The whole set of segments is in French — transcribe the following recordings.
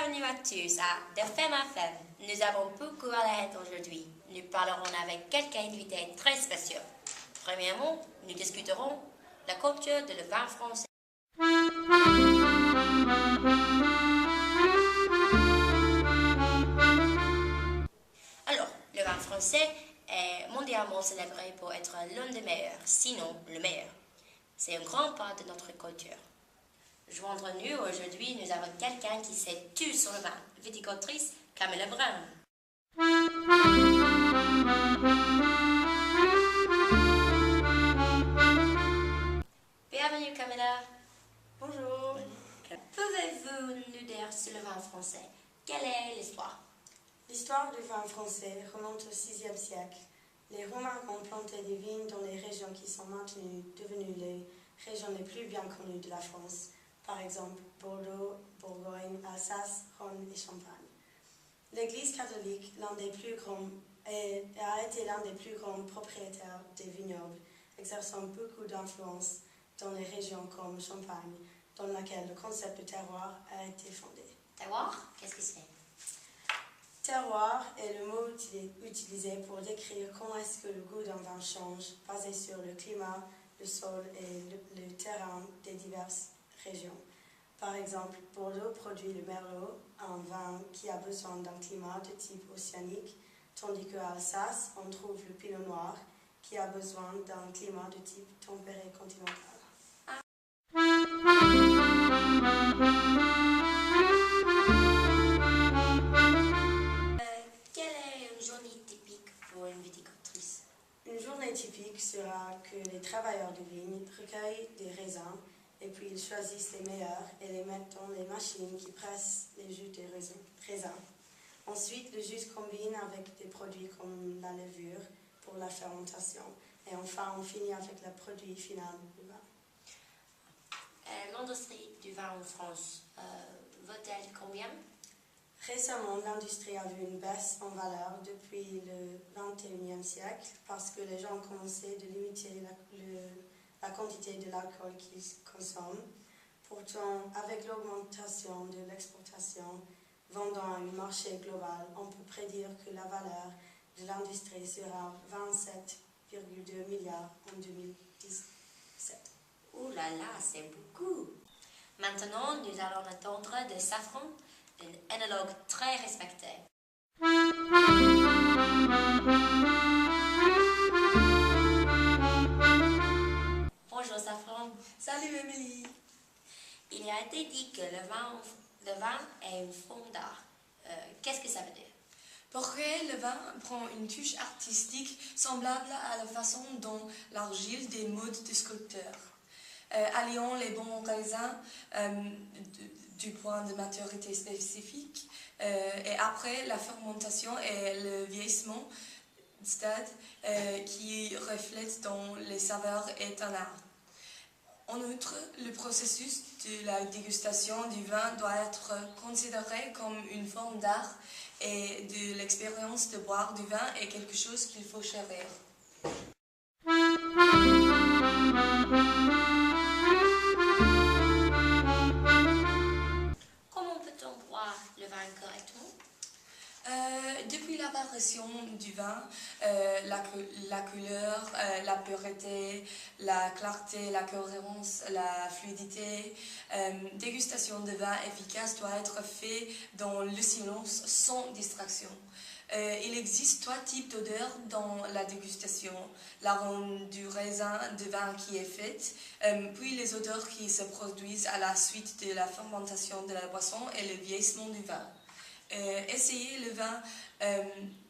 Bienvenue à tous à De Femme à Femme. Nous avons beaucoup à la tête aujourd'hui. Nous parlerons avec quelqu'un invité très spécial. Premièrement, nous discuterons la culture de le vin français. Alors, le vin français est mondialement célébré pour être l'un des meilleurs, sinon le meilleur. C'est une grande part de notre culture. Joindre-nous aujourd'hui, nous avons quelqu'un qui sait tout sur le vin, viticultrice Camilla Brown. Bienvenue Camilla. Bonjour. Pouvez-vous nous dire sur le vin français? Quelle est l'histoire? L'histoire du vin français remonte au VIe siècle. Les Romains ont planté des vignes dans les régions qui sont maintenant devenues les régions les plus bien connues de la France. Par exemple, Bordeaux, Bourgogne, Alsace, Rhône et Champagne. L'Église catholique a été l'un des plus grands propriétaires des vignobles, exerçant beaucoup d'influence dans les régions comme Champagne, dans laquelle le concept de terroir a été fondé. Terroir? Qu'est-ce que c'est? Terroir est le mot utilisé pour décrire comment est-ce que le goût d'un vin change, basé sur le climat, le sol et le terrain des diverses régions. Par exemple, Bordeaux produit le Merlot, un vin qui a besoin d'un climat de type océanique, tandis qu'à Alsace, on trouve le Pinot Noir, qui a besoin d'un climat de type tempéré continental. Quelle est une journée typique pour une viticultrice? Une journée typique sera que les travailleurs de vigne recueillent des raisins et puis ils choisissent les meilleurs et les mettent dans les machines qui pressent les jus des raisins. Ensuite, le jus se combine avec des produits comme la levure pour la fermentation. Et enfin, on finit avec le produit final du vin. L'industrie du vin en France vaut-elle combien? Récemment, l'industrie a vu une baisse en valeur depuis le XXIe siècle parce que les gens ont commencé de limiter la quantité de l'alcool qu'ils consomment. Pourtant, avec l'augmentation de l'exportation, vendant à un marché global, on peut prédire que la valeur de l'industrie sera 27,2 milliards en 2017. Ouh là là, c'est beaucoup! Maintenant, nous allons attendre de Safran, un œnologue très respecté. Bonjour Safran. Salut Émilie. Il a été dit que le vin est une forme d'art. Qu'est-ce que ça veut dire? Pour créer le vin prend une touche artistique semblable à la façon dont l'argile des modes de sculpteurs. Alliant les bons raisins du point de maturité spécifique et après la fermentation et le vieillissement, stade qui reflète dans les saveurs est un art. En outre, le processus de la dégustation du vin doit être considéré comme une forme d'art et de l'expérience de boire du vin est quelque chose qu'il faut chérir. Comment peut-on boire le vin correctement? Depuis l'apparition du vin, la couleur, la pureté, la clarté, la cohérence, la fluidité, dégustation de vin efficace doit être faite dans le silence sans distraction. Il existe trois types d'odeurs dans la dégustation. L'arôme du raisin de vin qui est fait, puis les odeurs qui se produisent à la suite de la fermentation de la boisson et le vieillissement du vin. Essayer le vin,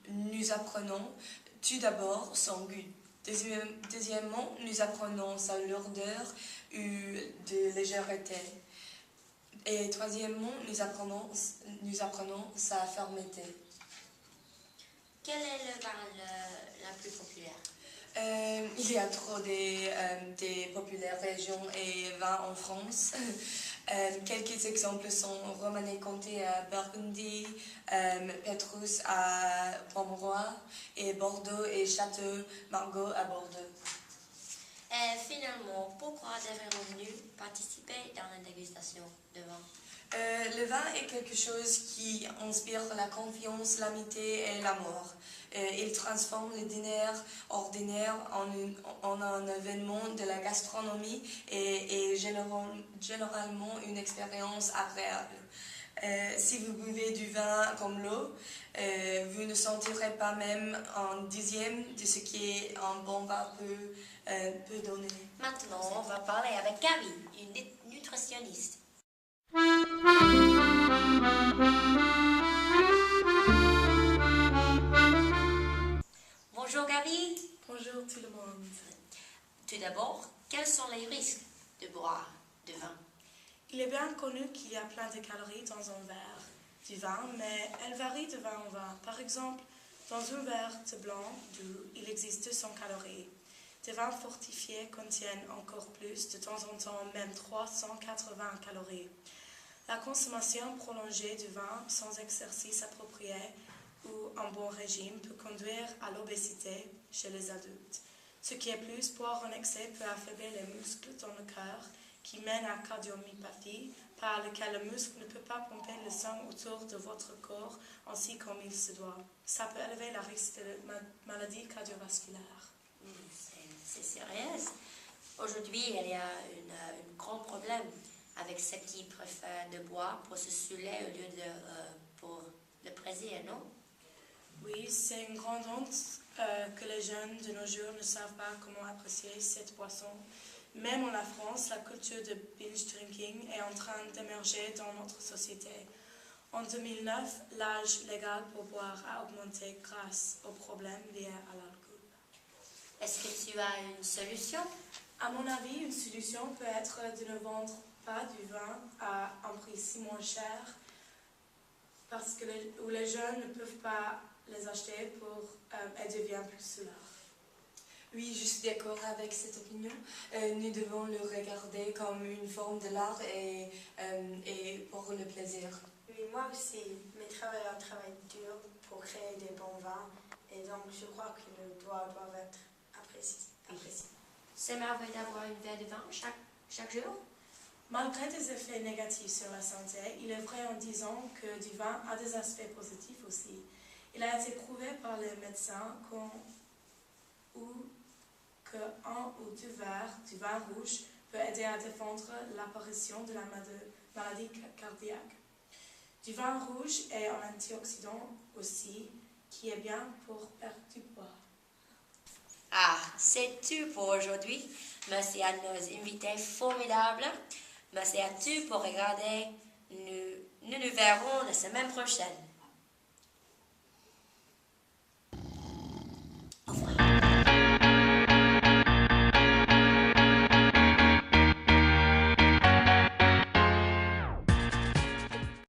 nous apprenons tout d'abord son goût. Deuxièmement, nous apprenons sa lourdeur ou de légèreté. Et troisièmement, nous apprenons sa fermeté. Quel est le vin le plus populaire? Il y a trop des populaires régions et vins en France. Quelques exemples sont Romanée-Comté à Burgundy, Pétrus à Pomeroi et Bordeaux et Château-Margaux à Bordeaux. Finalement, pourquoi devrions-nous participer dans la dégustation de vin? Le vin est quelque chose qui inspire la confiance, l'amitié et l'amour. Il transforme le dîner ordinaire en un événement de la gastronomie et généralement une expérience agréable. Si vous buvez du vin comme l'eau, vous ne sentirez pas même un dixième de ce qu'un bon vin peut donner. Maintenant, on va parler avec Gabi, une nutritionniste. Bonjour Gabi. Bonjour tout le monde. Tout d'abord, quels sont les risques de boire du vin? Il est bien connu qu'il y a plein de calories dans un verre du vin, mais elles varient de vin en vin. Par exemple, dans un verre de blanc doux, il existe 200 calories. Des vins fortifiés contiennent encore plus, de temps en temps même 380 calories. La consommation prolongée du vin sans exercice approprié ou un bon régime peut conduire à l'obésité chez les adultes. Ce qui est plus, boire en excès peut affaiblir les muscles dans le cœur, qui mène à cardiomyopathie, par lequel le muscle ne peut pas pomper le sang autour de votre corps ainsi comme il se doit. Ça peut élever le risque de maladies cardiovasculaires. C'est sérieux. Aujourd'hui, il y a un grand problème avec ceux qui préfèrent de boire pour se saouler au lieu de pour le plaisir, non? Oui, c'est une grande honte que les jeunes de nos jours ne savent pas comment apprécier cette boisson. Même en la France, la culture de binge drinking est en train d'émerger dans notre société. En 2009, l'âge légal pour boire a augmenté grâce aux problèmes liés à l'alcool. Est-ce que tu as une solution? À mon avis, une solution peut être de ne vendre pas du vin à un prix si moins cher parce que les jeunes ne peuvent pas les acheter et deviennent plus sous l'art. Oui, je suis d'accord avec cette opinion. Nous devons le regarder comme une forme de l'art et pour le plaisir. Oui, moi aussi. Mes travailleurs travaillent dur pour créer des bons vins et donc je crois que le doivent être appréciés. C'est merveilleux d'avoir une verre de vin chaque jour. Malgré des effets négatifs sur la santé, il est vrai en disant que du vin a des aspects positifs aussi. Il a été prouvé par les médecins qu'un ou deux verres du vin rouge peut aider à défendre l'apparition de la maladie cardiaque. Du vin rouge est un antioxydant aussi, qui est bien pour perdre du poids. Ah, c'est tout pour aujourd'hui. Merci à nos invités formidables. Merci à tous pour regarder. Nous nous verrons la semaine prochaine.